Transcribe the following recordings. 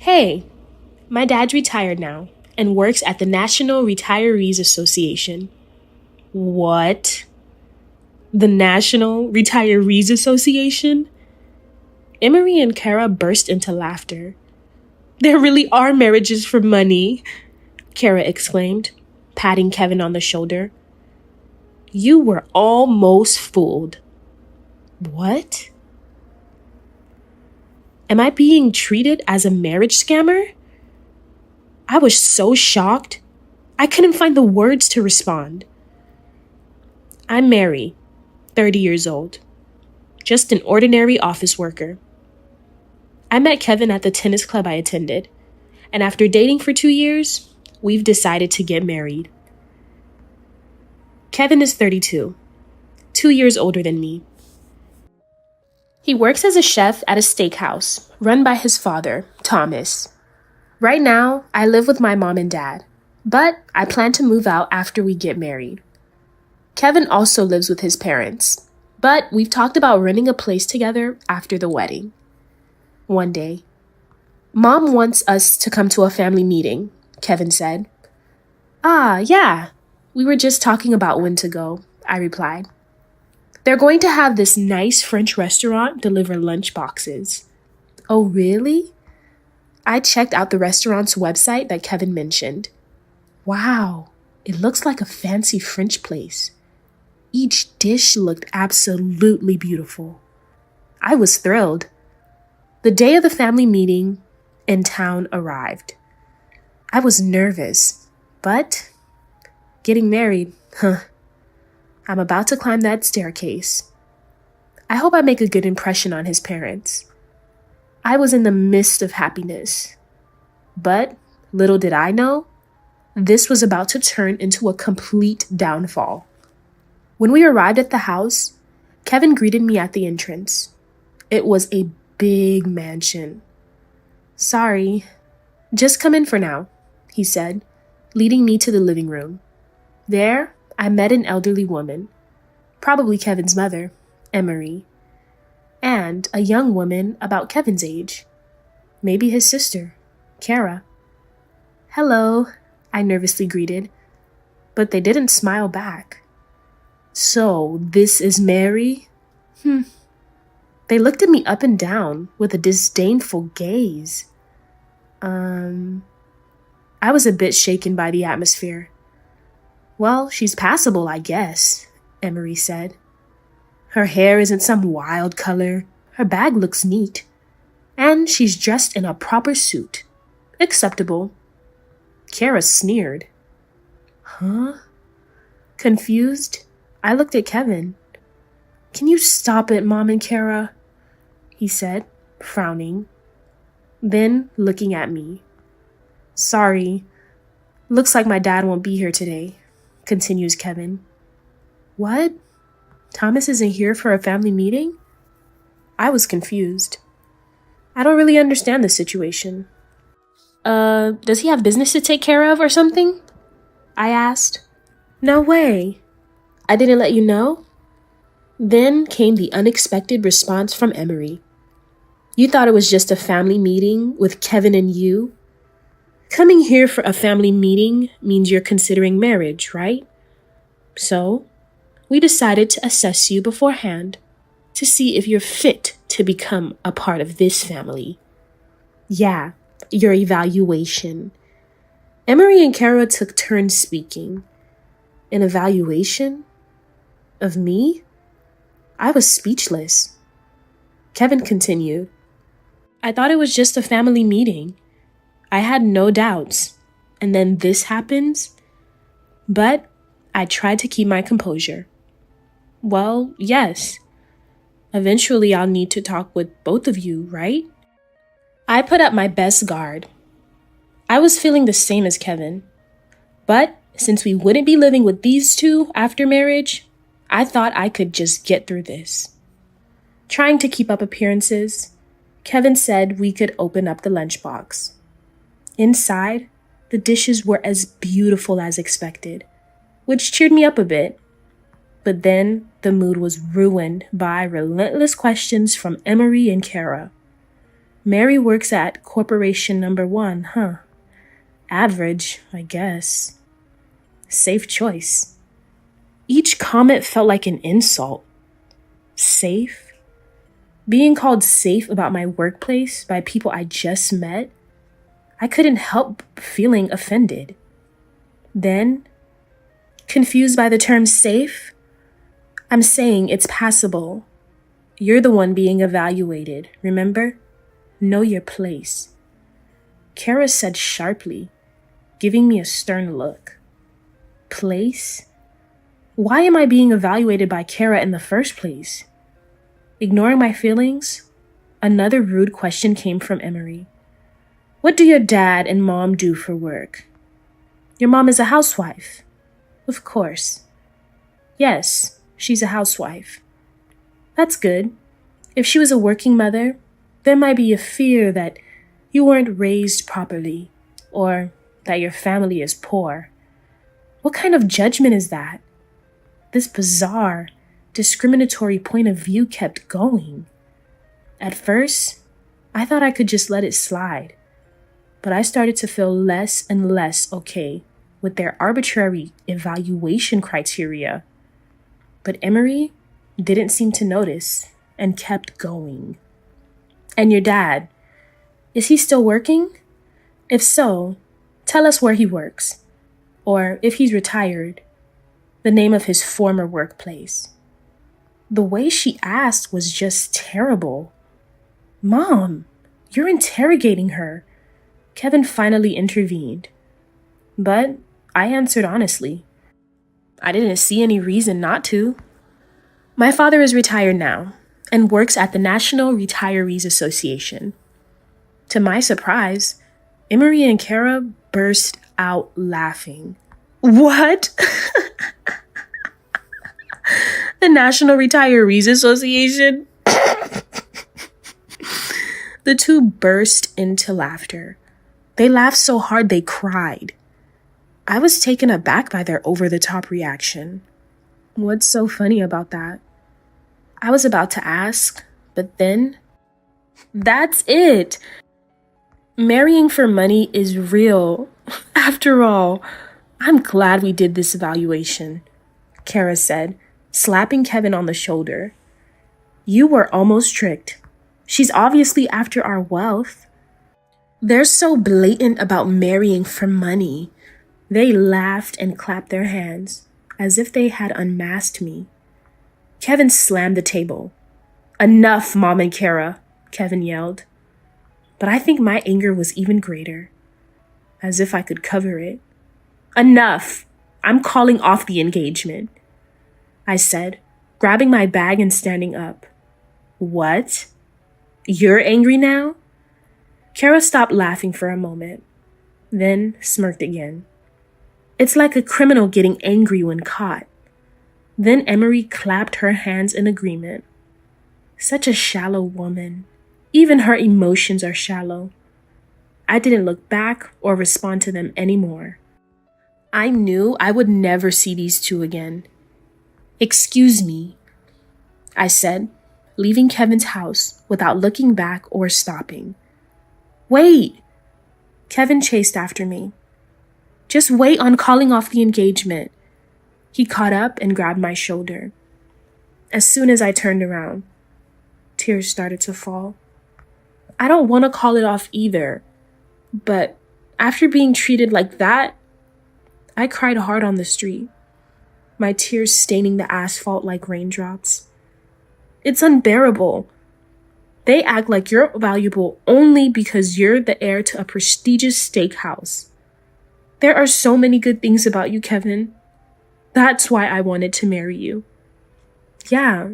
Hey, my dad's retired now and works at the National Retirees Association. What? The National Retirees Association? Emery and Kara burst into laughter. There really are marriages for money, Kara exclaimed, patting Kevin on the shoulder. You were almost fooled. What? Am I being treated as a marriage scammer? I was so shocked, I couldn't find the words to respond. I'm Mary, 30 years old. Just an ordinary office worker. I met Kevin at the tennis club I attended, and after dating for 2 years, we've decided to get married. Kevin is 32, 2 years older than me. He works as a chef at a steakhouse run by his father, Thomas. Right now, I live with my mom and dad, but I plan to move out after we get married. Kevin also lives with his parents, but we've talked about renting a place together after the wedding. One day, Mom wants us to come to a family meeting, Kevin said. Ah, yeah, we were just talking about when to go, I replied. They're going to have this nice French restaurant deliver lunch boxes. Oh, really? I checked out the restaurant's website that Kevin mentioned. Wow, it looks like a fancy French place. Each dish looked absolutely beautiful. I was thrilled. The day of the family meeting in town arrived. I was nervous, but getting married, I'm about to climb that staircase. I hope I make a good impression on his parents. I was in the midst of happiness. But little did I know, this was about to turn into a complete downfall. When we arrived at the house, Kevin greeted me at the entrance. It was a big mansion. Sorry, just come in for now, he said, leading me to the living room. There, I met an elderly woman, probably Kevin's mother, Emery, and a young woman about Kevin's age, maybe his sister, Kara. Hello, I nervously greeted, but they didn't smile back. So, this is Mary? They looked at me up and down with a disdainful gaze. I was a bit shaken by the atmosphere. Well, she's passable, I guess, Emery said. Her hair isn't some wild color. Her bag looks neat. And she's dressed in a proper suit. Acceptable. Kara sneered. Huh? Confused, I looked at Kevin. Can you stop it, Mom and Kara? He said, frowning. Then looking at me. Sorry. Looks like my dad won't be here today, continues Kevin. What? Thomas isn't here for a family meeting? I was confused. I don't really understand the situation. Does he have business to take care of or something? I asked. No way. I didn't let you know? Then came the unexpected response from Emery. You thought it was just a family meeting with Kevin and you? Coming here for a family meeting means you're considering marriage, right? So, we decided to assess you beforehand to see if you're fit to become a part of this family. Yeah, your evaluation. Emery and Kara took turns speaking. An evaluation? Of me? I was speechless. Kevin continued. I thought it was just a family meeting. I had no doubts. And then this happens? But I tried to keep my composure. Well, yes. Eventually I'll need to talk with both of you, right? I put up my best guard. I was feeling the same as Kevin. But since we wouldn't be living with these two after marriage, I thought I could just get through this. Trying to keep up appearances, Kevin said we could open up the lunchbox. Inside, the dishes were as beautiful as expected, which cheered me up a bit. But then the mood was ruined by relentless questions from Emery and Kara. Mary works at corporation number 1, huh? Average, I guess. Safe choice. Each comment felt like an insult. Safe? Being called safe about my workplace by people I just met? I couldn't help feeling offended. Then, confused by the term safe? I'm saying it's passable. You're the one being evaluated, remember? Know your place. Kara said sharply, giving me a stern look. Place? Why am I being evaluated by Kara in the first place? Ignoring my feelings, another rude question came from Emery. What do your dad and mom do for work? Your mom is a housewife. Of course. Yes, she's a housewife. That's good. If she was a working mother, there might be a fear that you weren't raised properly, or that your family is poor. What kind of judgment is that? This bizarre, discriminatory point of view kept going. At first, I thought I could just let it slide, but I started to feel less and less okay with their arbitrary evaluation criteria. But Emery didn't seem to notice and kept going. And your dad, is he still working? If so, tell us where he works, or if he's retired, the name of his former workplace. The way she asked was just terrible. Mom, you're interrogating her. Kevin finally intervened. But I answered honestly. I didn't see any reason not to. My father is retired now and works at the National Retirees Association. To my surprise, Emery and Kara burst out laughing. What? The National Retirees Association? The two burst into laughter. They laughed so hard they cried. I was taken aback by their over-the-top reaction. What's so funny about that? I was about to ask, but then, that's it. Marrying for money is real. After all, I'm glad we did this evaluation, Kara said, slapping Kevin on the shoulder. You were almost tricked. She's obviously after our wealth. They're so blatant about marrying for money. They laughed and clapped their hands, as if they had unmasked me. Kevin slammed the table. Enough, Mom and Kara, Kevin yelled. But I think my anger was even greater, as if I could cover it. Enough! I'm calling off the engagement, I said, grabbing my bag and standing up. What? You're angry now? Kara stopped laughing for a moment, then smirked again. It's like a criminal getting angry when caught. Then Emery clapped her hands in agreement. Such a shallow woman. Even her emotions are shallow. I didn't look back or respond to them anymore. I knew I would never see these two again. Excuse me, I said, leaving Kevin's house without looking back or stopping. Wait! Kevin chased after me. Just wait on calling off the engagement. He caught up and grabbed my shoulder. As soon as I turned around, tears started to fall. I don't want to call it off either, but after being treated like that, I cried hard on the street, my tears staining the asphalt like raindrops. It's unbearable. They act like you're valuable only because you're the heir to a prestigious steakhouse. There are so many good things about you, Kevin. That's why I wanted to marry you. Yeah,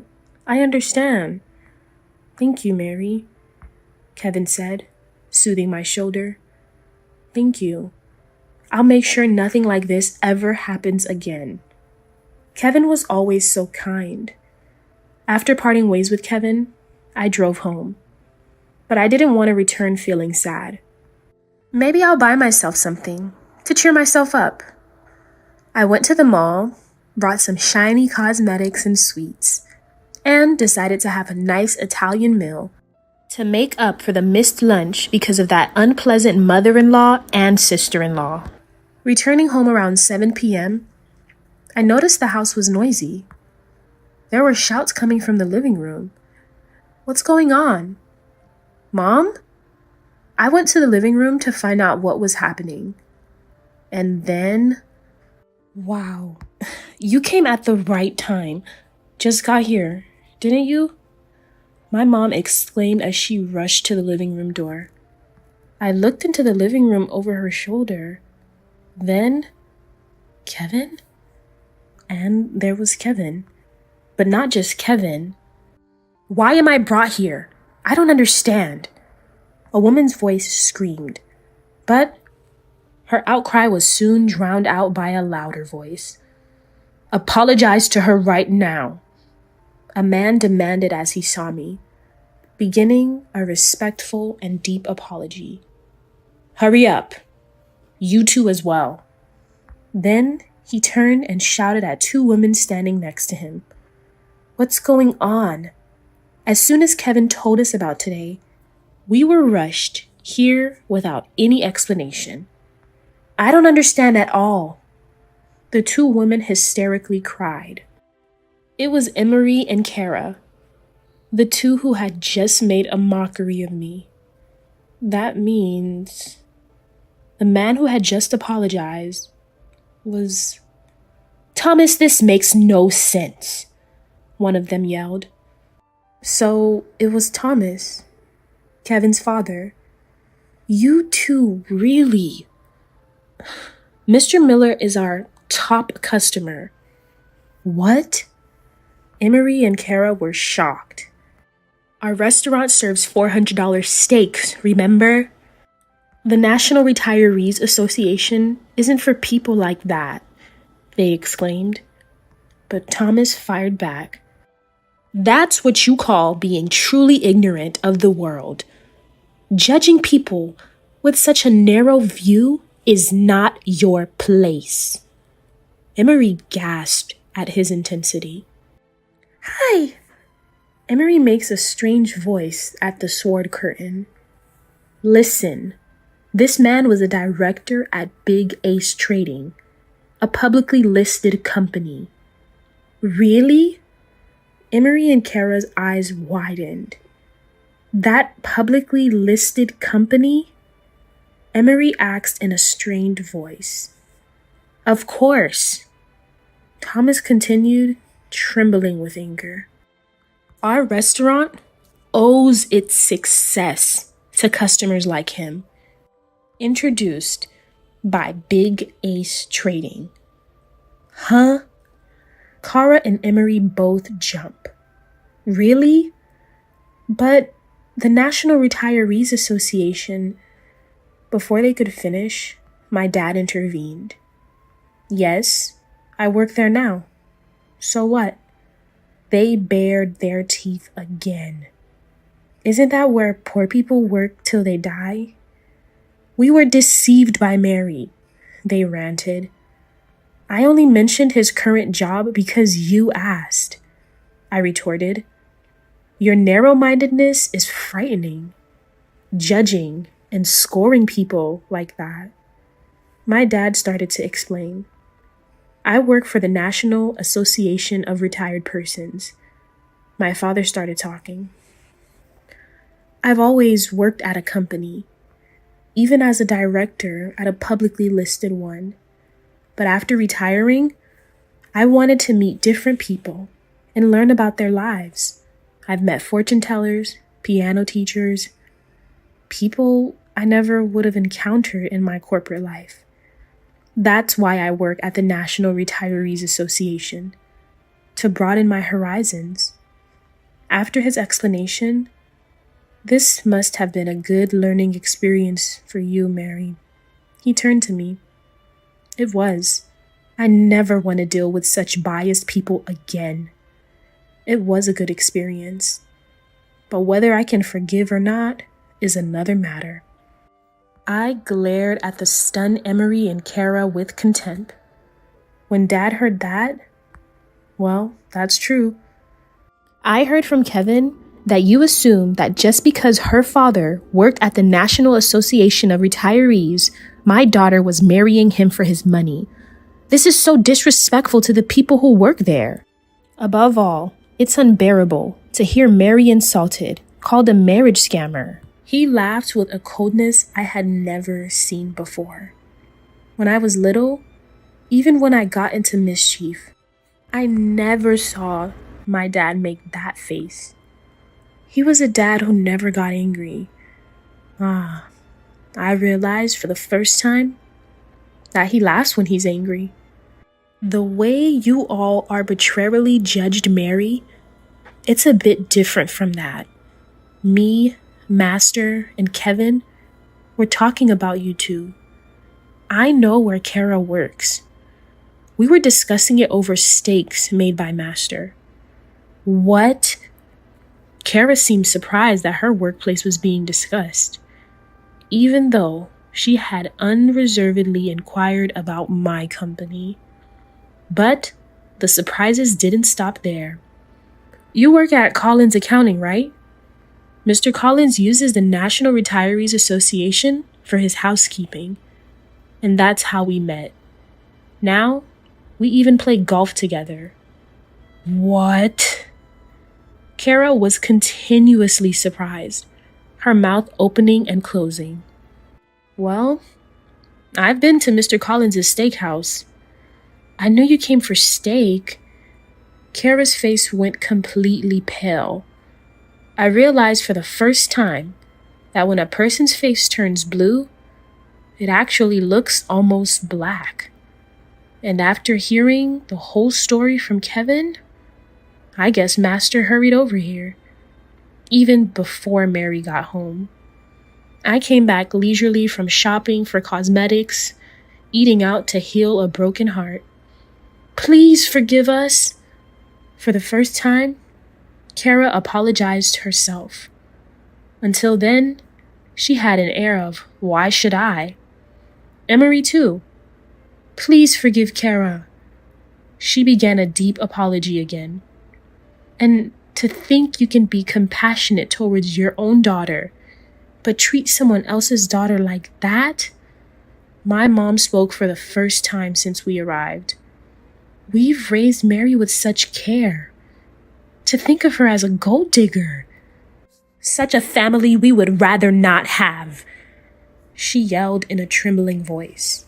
I understand. Thank you, Mary, Kevin said, soothing my shoulder. Thank you. I'll make sure nothing like this ever happens again. Kevin was always so kind. After parting ways with Kevin, I drove home. But I didn't want to return feeling sad. Maybe I'll buy myself something to cheer myself up. I went to the mall, brought some shiny cosmetics and sweets, and decided to have a nice Italian meal to make up for the missed lunch because of that unpleasant mother-in-law and sister-in-law. Returning home around 7 p.m., I noticed the house was noisy. There were shouts coming from the living room. What's going on? Mom? I went to the living room to find out what was happening. And then... Wow. You came at the right time. Just got here, didn't you? My mom exclaimed as she rushed to the living room door. I looked into the living room over her shoulder. Then... Kevin? And there was Kevin. But not just Kevin. Why am I brought here? I don't understand. A woman's voice screamed. But her outcry was soon drowned out by a louder voice. Apologize to her right now. A man demanded as he saw me, beginning a respectful and deep apology. Hurry up. You two as well. Then he turned and shouted at two women standing next to him. What's going on? As soon as Kevin told us about today, we were rushed here without any explanation. I don't understand at all. The two women hysterically cried. It was Emery and Kara, the two who had just made a mockery of me. That means the man who had just apologized was... Thomas, this makes no sense, one of them yelled. So it was Thomas, Kevin's father. You two really... Mr. Miller is our top customer. What? Emery and Kara were shocked. Our restaurant serves $400 steaks, remember? The National Retirees Association isn't for people like that, they exclaimed. But Thomas fired back. That's what you call being truly ignorant of the world. Judging people with such a narrow view is not your place. Emery gasped at his intensity. Hi! Emery makes a strange voice at the sword curtain. Listen, this man was a director at Big Ace Trading, a publicly listed company. Really? Emery and Kara's eyes widened. That publicly listed company? Emery asked in a strained voice. Of course. Thomas continued, trembling with anger. Our restaurant owes its success to customers like him. Introduced by Big Ace Trading. Huh? Kara and Emery both jump. Really? But the National Retirees Association... Before they could finish, my dad intervened. Yes, I work there now. So what? They bared their teeth again. Isn't that where poor people work till they die? We were deceived by Mary, they ranted. I only mentioned his current job because you asked, I retorted. Your narrow-mindedness is frightening. Judging and scoring people like that. My dad started to explain. I work for the National Association of Retired Persons. My father started talking. I've always worked at a company, even as a director at a publicly listed one. But after retiring, I wanted to meet different people and learn about their lives. I've met fortune tellers, piano teachers, people I never would have encountered in my corporate life. That's why I work at the National Retirees Association, to broaden my horizons. After his explanation, this must have been a good learning experience for you, Mary. He turned to me. It was. I never want to deal with such biased people again. It was a good experience. But whether I can forgive or not is another matter. I glared at the stunned Emery and Kara with contempt. When Dad heard that, well, that's true. I heard from Kevin that you assume that just because her father worked at the National Association of Retirees, my daughter was marrying him for his money. This is so disrespectful to the people who work there. Above all, it's unbearable to hear Mary insulted, called a marriage scammer. He laughed with a coldness I had never seen before. When I was little, even when I got into mischief, I never saw my dad make that face. He was a dad who never got angry. I realized for the first time that he laughs when he's angry. The way you all arbitrarily judged Mary, it's a bit different from that. Me, Master, and Kevin, we're talking about you two. I know where Kara works. We were discussing it over steaks made by Master. What? Kara seemed surprised that her workplace was being discussed, even though she had unreservedly inquired about my company. But the surprises didn't stop there. You work at Collins Accounting, right? Mr. Collins uses the National Retirees Association for his housekeeping, and that's how we met. Now, we even play golf together. What? Kara was continuously surprised, her mouth opening and closing. Well, I've been to Mr. Collins' steakhouse. I knew you came for steak. Kara's face went completely pale. I realized for the first time that when a person's face turns blue, it actually looks almost black. And after hearing the whole story from Kevin, I guess Master hurried over here, even before Mary got home. I came back leisurely from shopping for cosmetics, eating out to heal a broken heart. Please forgive us. For the first time, Kara apologized herself. Until then, she had an air of, why should I? Emery too. Please forgive Kara. She began a deep apology again. And to think you can be compassionate towards your own daughter, but treat someone else's daughter like that? My mom spoke for the first time since we arrived. We've raised Mary with such care. To think of her as a gold digger. Such a family we would rather not have, she yelled in a trembling voice.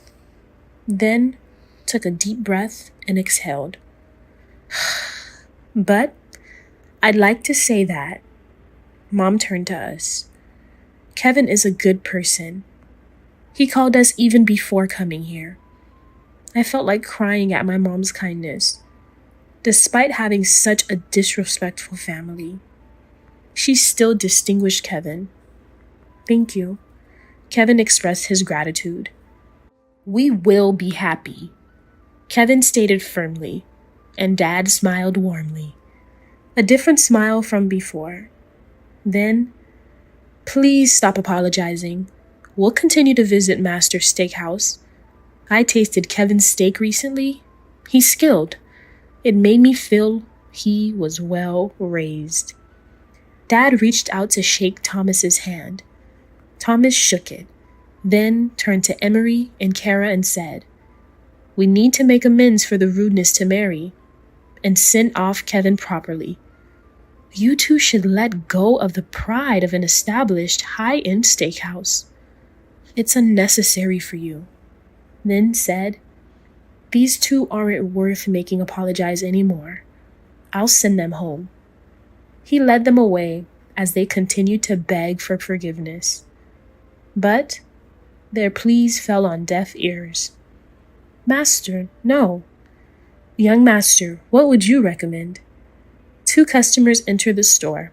Then took a deep breath and exhaled. But I'd like to say that. Mom turned to us. Kevin is a good person. He called us even before coming here. I felt like crying at my mom's kindness, despite having such a disrespectful family. She still distinguished Kevin. Thank you. Kevin expressed his gratitude. We will be happy, Kevin stated firmly, and Dad smiled warmly. A different smile from before. Then, please stop apologizing. We'll continue to visit Master's Steakhouse. I tasted Kevin's steak recently. He's skilled. It made me feel he was well raised. Dad reached out to shake Thomas's hand. Thomas shook it, then turned to Emery and Kara and said, we need to make amends for the rudeness to Mary and send off Kevin properly. You two should let go of the pride of an established high-end steakhouse. It's unnecessary for you. Then said, these two aren't worth making apologize anymore. I'll send them home. He led them away as they continued to beg for forgiveness. But their pleas fell on deaf ears. Master, no. Young Master, what would you recommend? Two customers entered the store.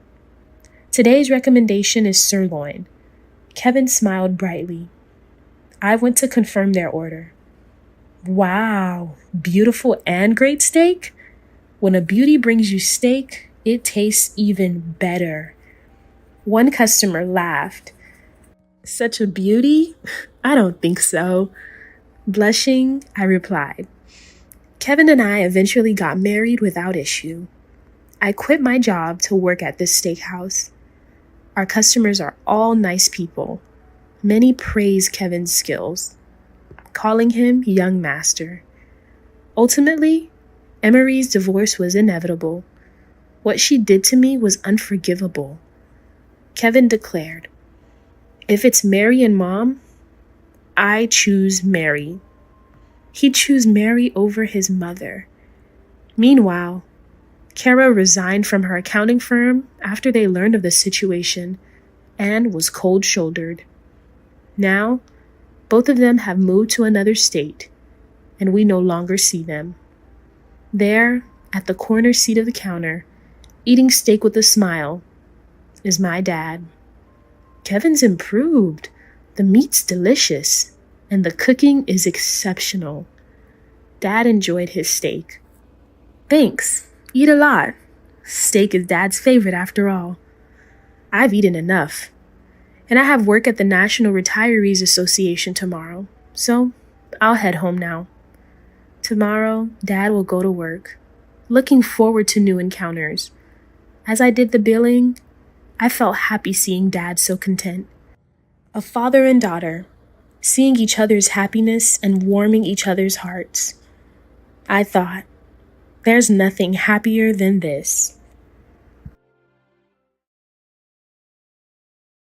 Today's recommendation is sirloin. Kevin smiled brightly. I went to confirm their order. Wow, beautiful and great steak? When a beauty brings you steak, it tastes even better. One customer laughed. Such a beauty? I don't think so. Blushing, I replied. Kevin and I eventually got married without issue. I quit my job to work at this steakhouse. Our customers are all nice people. Many praise Kevin's skills, calling him young master. Ultimately, Emery's divorce was inevitable. What she did to me was unforgivable. Kevin declared, "If it's Mary and Mom, I choose Mary." He'd choose Mary over his mother. Meanwhile, Kara resigned from her accounting firm after they learned of the situation and was cold-shouldered. Now, both of them have moved to another state, and we no longer see them. There, at the corner seat of the counter, eating steak with a smile, is my dad. Kevin's improved. The meat's delicious, and the cooking is exceptional. Dad enjoyed his steak. Thanks. Eat a lot. Steak is Dad's favorite after all. I've eaten enough. And I have work at the National Retirees Association tomorrow, so I'll head home now. Tomorrow, Dad will go to work. Looking forward to new encounters. As I did the billing, I felt happy seeing Dad so content. A father and daughter, seeing each other's happiness and warming each other's hearts. I thought, there's nothing happier than this.